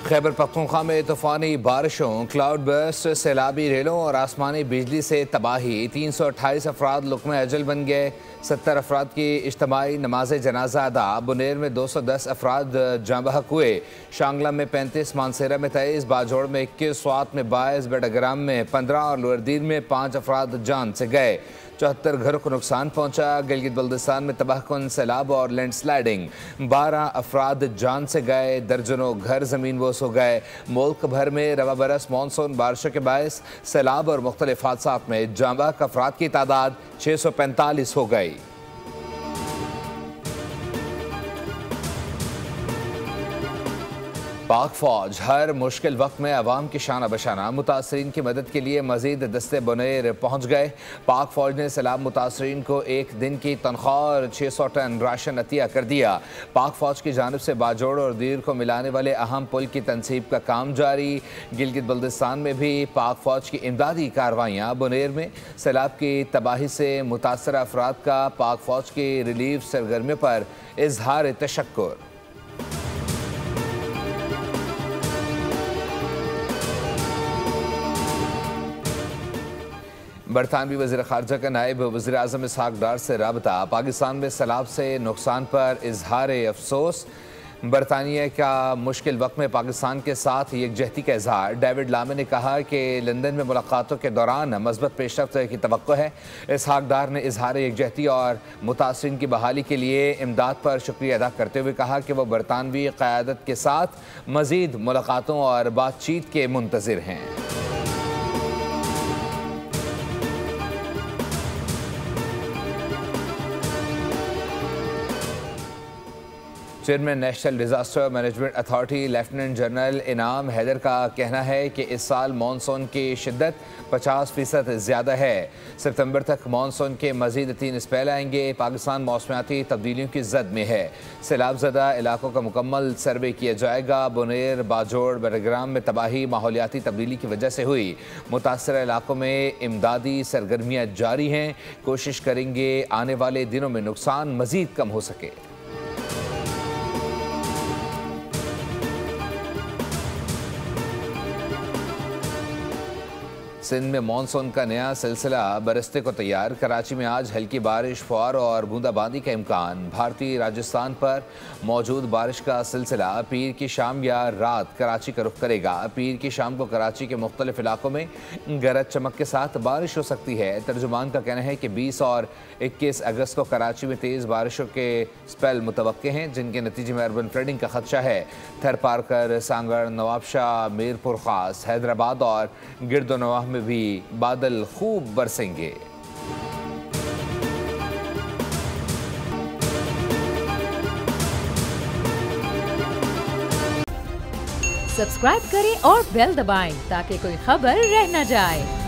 खैबर पख्तूनख्वा में तूफ़ानी बारिशों, cloud burst, सैलाबी रेलों और आसमानी बिजली से तबाही। 328 अफराद लुक़्मे अजल बन गए। 70 अफराद की इज्तिमाई नमाज जनाजा अदा। बुनेर में 210 अफराद जाँ बहक हुए। शांगला में 35, मानसेरा में 23, बाजोड़ में 21, स्वात में 22, बेडाग्राम में 15 और लोअरदीन में 5 अफराद जान से गए। 74 घरों को नुकसान पहुंचा। गिलगित बल्दिस्तान में तबाहकुन सैलाब और लैंडस्लाइडिंग। 12 अफराद जान से गए। दर्जनों घर ज़मीन बोस हो गए। मुल्क भर में रवा बरस मानसून बारिशों के बायस सैलाब और मुख्तलिफ हादसात में जाँ बहक अफराद की तादाद 645 हो गई। पाक फौज हर मुश्किल वक्त में अवाम की शाना बशाना। मुतासरीन की मदद के लिए मजीद दस्ते बुनेर पहुँच गए। पाक फौज ने सैलाब मुतासरीन को एक दिन की तनख्वाह और 600 टन राशन अतिया कर दिया। पाक फौज की जानिब से बाजोड़ और दीर को मिलाने वाले अहम पुल की तनसीब का काम जारी। गिलगित बल्दिस्तान में भी पाक फौज की इमदादी कार्रवाइयाँ। बुनेर में सैलाब की तबाही से मुतासर अफराद का पाक फौज की रिलीफ सरगर्मियों पर इजहार तशक्कुर। बरतानवी वज़ीर ख़ारजा का नायब वज़ीर आज़म इसहाक़ डार से राबता। पाकिस्तान में सैलाब से नुकसान पर इजहार अफसोस। बरतानिया का मुश्किल वक्त में पाकिस्तान के साथ यकजहती का इजहार। डेविड लामे ने कहा कि लंदन में मुलाकातों के दौरान मज़बूत पेशरफ्त की तवक्को है। इसहाक़ डार ने इजहार यकजहती और मुतासरीन की बहाली के लिए इमदाद पर शुक्रिया अदा करते हुए कहा कि वह बरतानवी क़यादत के साथ मज़ीद मुलाकातों और बातचीत के मुंतज़िर हैं। Chairman national disaster management authority lieutenant general इनाम हैदर का कहना है कि इस साल मानसून की शिद्दत 50% ज़्यादा है। सितंबर तक मानसून के मज़ीद 3 स्पेल आएंगे। पाकिस्तान मौसमियाती तब्दीलियों की जद में है। सैलाबज़दा इलाकों का मुकम्मल सर्वे किया जाएगा। बुनेर, बाजोड़, बेडाग्राम में तबाही माहौलियाती तब्दीली की वजह से हुई। मुतासर इलाकों में इमदादी सरगर्मियाँ जारी हैं। कोशिश करेंगे आने वाले दिनों में नुकसान मज़ीद कम हो सके। सिंध में मानसून का नया सिलसिला बरसते को तैयार। कराची में आज हल्की बारिश, फौर और बूंदाबांदी का इम्कान। भारतीय राजस्थान पर मौजूद बारिश का सिलसिला पीर की शाम या रात कराची का रुख करेगा। पीर की शाम को कराची के मुख्तलिफ इलाकों में गरज चमक के साथ बारिश हो सकती है। तर्जुमान का कहना है कि 20 और 21 अगस्त को कराची में तेज़ बारिशों के स्पेल मुतवक्के हैं, जिनके नतीजे में अर्बन फ्लडिंग का खदशा है। थर पारकर, सांगड़, नवाबशाह, मीरपुर खास, हैदराबाद और गिरदोनवाह में भी बादल खूब बरसेंगे। सब्सक्राइब करें और बेल दबाएं ताकि कोई खबर रह न जाए।